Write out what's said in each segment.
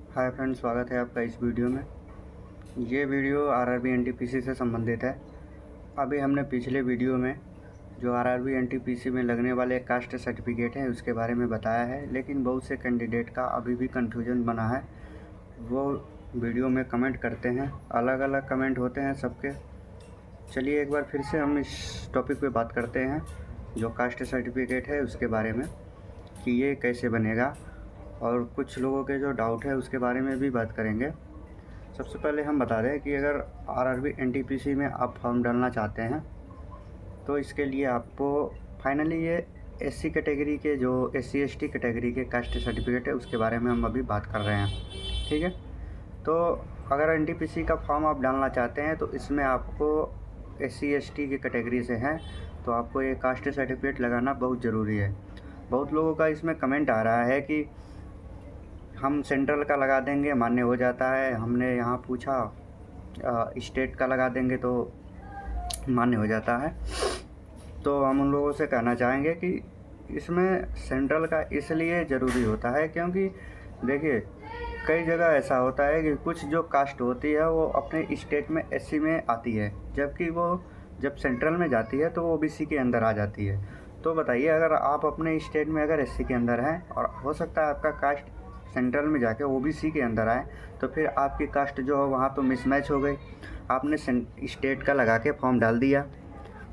Hi friends, स्वागत है आपका इस वीडियो में। ये वीडियो आरआरबी एनटीपीसी से संबंधित है। अभी हमने पिछले वीडियो में जो आरआरबी एनटीपीसी में लगने वाले कास्ट सर्टिफिकेट हैं उसके बारे में बताया है, लेकिन बहुत से कैंडिडेट का अभी भी कन्फ्यूजन बना है। वो वीडियो में कमेंट करते हैं, अलग अलग कमेंट होते हैं सबके। चलिए एक बार फिर से हम इस टॉपिक पे बात करते हैं, जो कास्ट सर्टिफिकेट है उसके बारे में, कि ये कैसे बनेगा, और कुछ लोगों के जो डाउट है उसके बारे में भी बात करेंगे। सबसे पहले हम बता दें कि अगर आरआरबी एनटीपीसी में आप फॉर्म डालना चाहते हैं तो इसके लिए आपको फाइनली ये एससी कैटेगरी के, जो एससी एसटी कैटेगरी के कास्ट सर्टिफिकेट है उसके बारे में हम अभी बात कर रहे हैं। ठीक है, तो अगर एनटीपीसी का फॉर्म आप डालना चाहते हैं तो इसमें आपको एससी एसटी की कैटेगरी से हैं तो आपको ये कास्ट सर्टिफिकेट लगाना बहुत ज़रूरी है। बहुत लोगों का इसमें कमेंट आ रहा है कि हम सेंट्रल का लगा देंगे मान्य हो जाता है। हमने यहाँ पूछा स्टेट का लगा देंगे तो मान्य हो जाता है। तो हम उन लोगों से कहना चाहेंगे कि इसमें सेंट्रल का इसलिए ज़रूरी होता है क्योंकि देखिए, कई जगह ऐसा होता है कि कुछ जो कास्ट होती है वो अपने स्टेट में एससी में आती है, जबकि वो जब सेंट्रल में जाती है तो वो ओबीसी के अंदर आ जाती है। तो बताइए, अगर आप अपने स्टेट में अगर एससी के अंदर हैं और हो सकता है आपका कास्ट सेंट्रल में जाके ओबीसी के अंदर आए, तो फिर आपकी कास्ट जो है वहाँ तो मिसमैच हो गई। आपने स्टेट का लगा के फॉर्म डाल दिया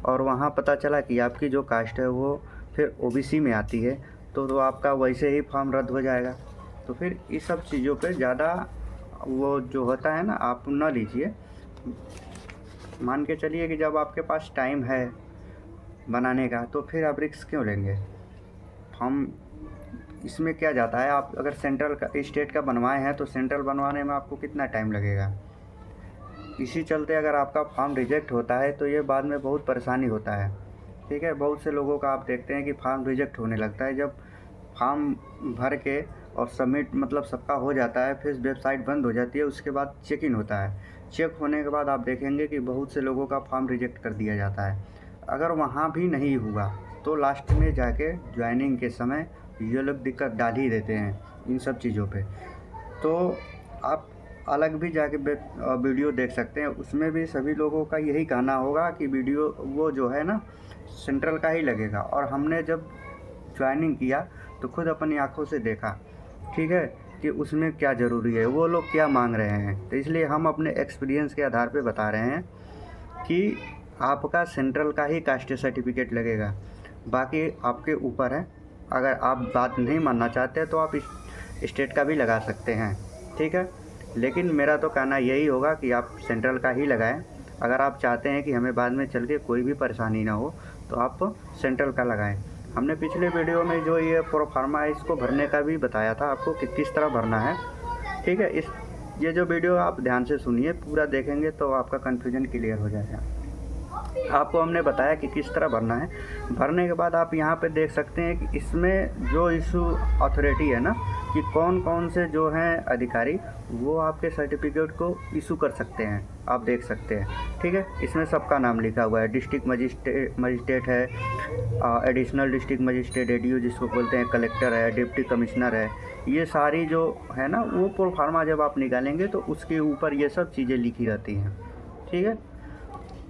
और वहाँ पता चला कि आपकी जो कास्ट है वो फिर ओबीसी में आती है, तो आपका वैसे ही फॉर्म रद्द हो जाएगा। तो फिर इस सब चीज़ों पे ज़्यादा वो जो होता है ना, आप ना लीजिए। मान के चलिए कि जब आपके पास टाइम है बनाने का तो फिर आप रिस्क क्यों लेंगे। फॉर्म इसमें क्या जाता है, आप अगर सेंट्रल का स्टेट का बनवाए हैं तो सेंट्रल बनवाने में आपको कितना टाइम लगेगा। इसी चलते अगर आपका फॉर्म रिजेक्ट होता है तो ये बाद में बहुत परेशानी होता है। ठीक है, बहुत से लोगों का आप देखते हैं कि फॉर्म रिजेक्ट होने लगता है। जब फॉर्म भर के और सबमिट मतलब सबका हो जाता है, फिर वेबसाइट बंद हो जाती है, उसके बाद चेक इन होता है। चेक होने के बाद आप देखेंगे कि बहुत से लोगों का फॉर्म रिजेक्ट कर दिया जाता है। अगर वहाँ भी नहीं हुआ तो लास्ट में जाके ज्वाइनिंग के समय ये लोग दिक्कत डाल ही देते हैं इन सब चीज़ों पे। तो आप अलग भी जाके वीडियो देख सकते हैं, उसमें भी सभी लोगों का यही कहना होगा कि वीडियो वो जो है ना सेंट्रल का ही लगेगा। और हमने जब ज्वाइनिंग किया तो खुद अपनी आंखों से देखा, ठीक है, कि उसमें क्या ज़रूरी है, वो लोग क्या मांग रहे हैं। तो इसलिए हम अपने एक्सपीरियंस के आधार पे बता रहे हैं कि आपका सेंट्रल का ही कास्ट सर्टिफिकेट लगेगा, बाकी आपके ऊपर है। अगर आप बात नहीं मानना चाहते तो आप स्टेट का भी लगा सकते हैं, ठीक है। लेकिन मेरा तो कहना यही होगा कि आप सेंट्रल का ही लगाएं। अगर आप चाहते हैं कि हमें बाद में चल के कोई भी परेशानी ना हो तो आप सेंट्रल का लगाएं। हमने पिछले वीडियो में जो ये प्रोफार्मा है इसको भरने का भी बताया था आपको कि किस तरह भरना है, ठीक है। ये जो वीडियो आप ध्यान से सुनिए, पूरा देखेंगे तो आपका कन्फ्यूजन क्लियर हो जाएगा। आपको हमने बताया कि किस तरह भरना है। भरने के बाद आप यहाँ पे देख सकते हैं कि इसमें जो इशू अथॉरिटी है ना, कि कौन कौन से जो हैं अधिकारी वो आपके सर्टिफिकेट को इशू कर सकते हैं, आप देख सकते हैं, ठीक है। इसमें सबका नाम लिखा हुआ है। डिस्ट्रिक्ट मजिस्ट्रेट है, एडिशनल डिस्ट्रिक्ट मजिस्ट्रेट, एडीओ जिसको बोलते हैं, कलेक्टर है, डिप्टी कमिश्नर है। ये सारी जो है ना वो प्रोफार्मा जब आप निकालेंगे तो उसके ऊपर ये सब चीज़ें लिखी रहती हैं, ठीक है।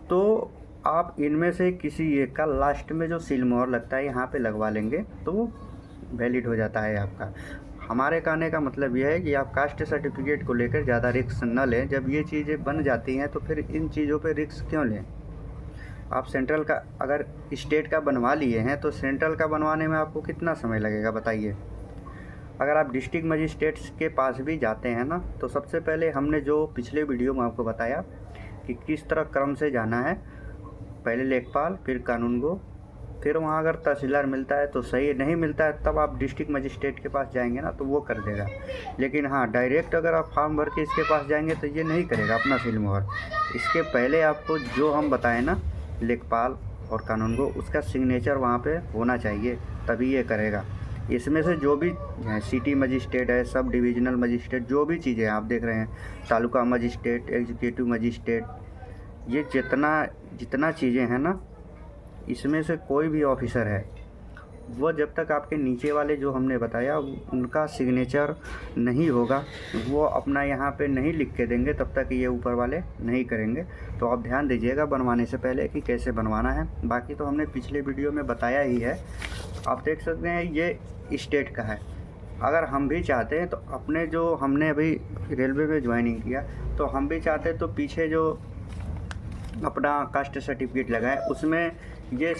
तो आप इनमें से किसी एक का लास्ट में जो सील मोहर लगता है यहाँ पे लगवा लेंगे तो वो वैलिड हो जाता है आपका। हमारे कहने का मतलब यह है कि आप कास्ट सर्टिफिकेट को लेकर ज़्यादा रिस्क न लें। जब ये चीज़ें बन जाती हैं तो फिर इन चीज़ों पे रिस्क क्यों लें। आप सेंट्रल का अगर स्टेट का बनवा लिए हैं तो सेंट्रल का बनवाने में आपको कितना समय लगेगा बताइए। अगर आप डिस्ट्रिक्ट मजिस्ट्रेट्स के पास भी जाते हैं ना, तो सबसे पहले हमने जो पिछले वीडियो में आपको बताया कि किस तरह क्रम से जाना है, पहले लेखपाल, फिर कानूनगो, फिर वहाँ अगर तहसीलदार मिलता है तो सही, नहीं मिलता है तब आप डिस्ट्रिक्ट मजिस्ट्रेट के पास जाएंगे ना तो वो कर देगा। लेकिन हाँ, डायरेक्ट अगर आप फॉर्म भर के इसके पास जाएंगे तो ये नहीं करेगा अपना सील मोहर। इसके पहले आपको जो हम बताएं ना, लेखपाल और कानूनगो, उसका सिग्नेचर वहाँ पे होना चाहिए, तभी ये करेगा। इसमें से जो भी सिटी मजिस्ट्रेट है, सब डिविजनल मजिस्ट्रेट, जो भी चीज़ें आप देख रहे हैं, तालुका मजिस्ट्रेट, एग्जीक्यूटिव मजिस्ट्रेट, ये जितना चीज़ें हैं ना, इसमें से कोई भी ऑफिसर है वो जब तक आपके नीचे वाले जो हमने बताया उनका सिग्नेचर नहीं होगा, वो अपना यहाँ पे नहीं लिख के देंगे, तब तक ये ऊपर वाले नहीं करेंगे। तो आप ध्यान दीजिएगा बनवाने से पहले कि कैसे बनवाना है। बाकी तो हमने पिछले वीडियो में बताया ही है। आप देख सकते हैं ये स्टेट का है। अगर हम भी चाहते हैं तो अपने जो हमने अभी रेलवे में ज्वाइनिंग किया, तो हम भी चाहते हैं तो पीछे जो अपना कास्ट सर्टिफिकेट लगा है उसमें ये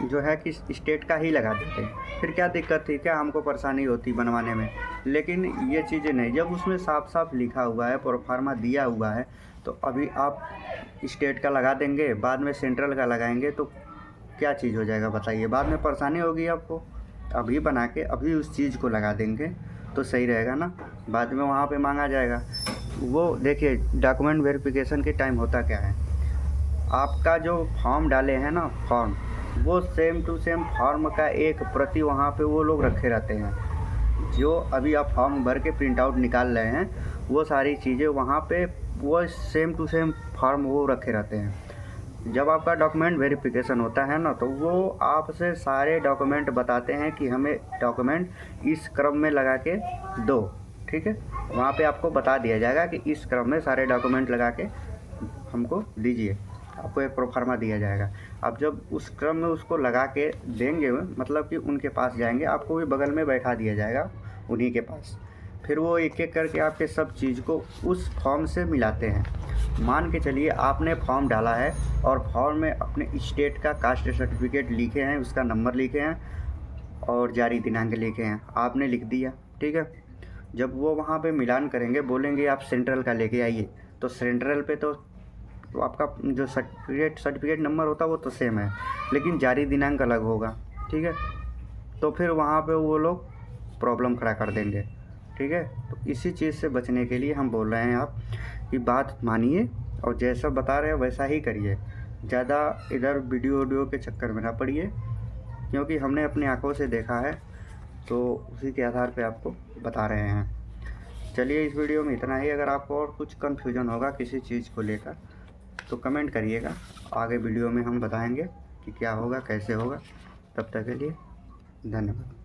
जो है कि स्टेट का ही लगा देते हैं। फिर क्या दिक्कत थी, क्या हमको परेशानी होती बनवाने में। लेकिन ये चीज़ें नहीं, जब उसमें साफ साफ लिखा हुआ है, प्रोफार्मा दिया हुआ है, तो अभी आप स्टेट का लगा देंगे, बाद में सेंट्रल का लगाएंगे तो क्या चीज़ हो जाएगा बताइए, बाद में परेशानी होगी आपको। अभी बना के अभी उस चीज़ को लगा देंगे तो सही रहेगा ना, बाद में वहाँ पे मांगा जाएगा। वो देखिए डॉक्यूमेंट वेरिफिकेशन के टाइम होता क्या है, आपका जो फॉर्म डाले हैं ना फॉर्म, वो सेम टू सेम फॉर्म का एक प्रति वहाँ पे वो लोग रखे रहते हैं। जो अभी आप फॉर्म भर के प्रिंट आउट निकाल रहे हैं, वो सारी चीज़ें वहाँ पे वो सेम टू सेम फॉर्म वो रखे रहते हैं। जब आपका डॉक्यूमेंट वेरिफिकेशन होता है ना, तो वो आपसे सारे डॉक्यूमेंट बताते हैं कि हमें डॉक्यूमेंट इस क्रम में लगा के दो, ठीक है। वहाँ पे आपको बता दिया जाएगा कि इस क्रम में सारे डॉक्यूमेंट लगा के हमको दीजिए, आपको एक प्रोफार्मा दिया जाएगा। अब जब उस क्रम में उसको लगा के देंगे, मतलब कि उनके पास जाएंगे, आपको भी बगल में बैठा दिया जाएगा उन्हीं के पास। फिर वो एक एक करके आपके सब चीज़ को उस फॉर्म से मिलाते हैं। मान के चलिए आपने फॉर्म डाला है और फॉर्म में अपने स्टेट का कास्ट सर्टिफिकेट लिखे हैं, उसका नंबर लिखे हैं और जारी दिनांक लिखे हैं, आपने लिख दिया, ठीक है। जब वो वहाँ पे मिलान करेंगे, बोलेंगे आप सेंट्रल का लेके आइए, तो सेंट्रल पे तो आपका जो सर्टिफिकेट नंबर होता है वो तो सेम है, लेकिन जारी दिनांक अलग होगा, ठीक है। तो फिर वहाँ पे वो लोग प्रॉब्लम खड़ा कर देंगे, ठीक है। तो इसी चीज़ से बचने के लिए हम बोल रहे हैं आप कि बात मानिए और जैसा बता रहे हैं वैसा ही करिए। ज़्यादा इधर वीडियो के चक्कर में ना पड़िए, क्योंकि हमने अपनी आंखों से देखा है, तो उसी के आधार पे आपको बता रहे हैं। चलिए इस वीडियो में इतना ही। अगर आपको और कुछ कन्फ्यूजन होगा किसी चीज़ को लेकर तो कमेंट करिएगा, आगे वीडियो में हम बताएंगे कि क्या होगा कैसे होगा। तब तक के लिए धन्यवाद।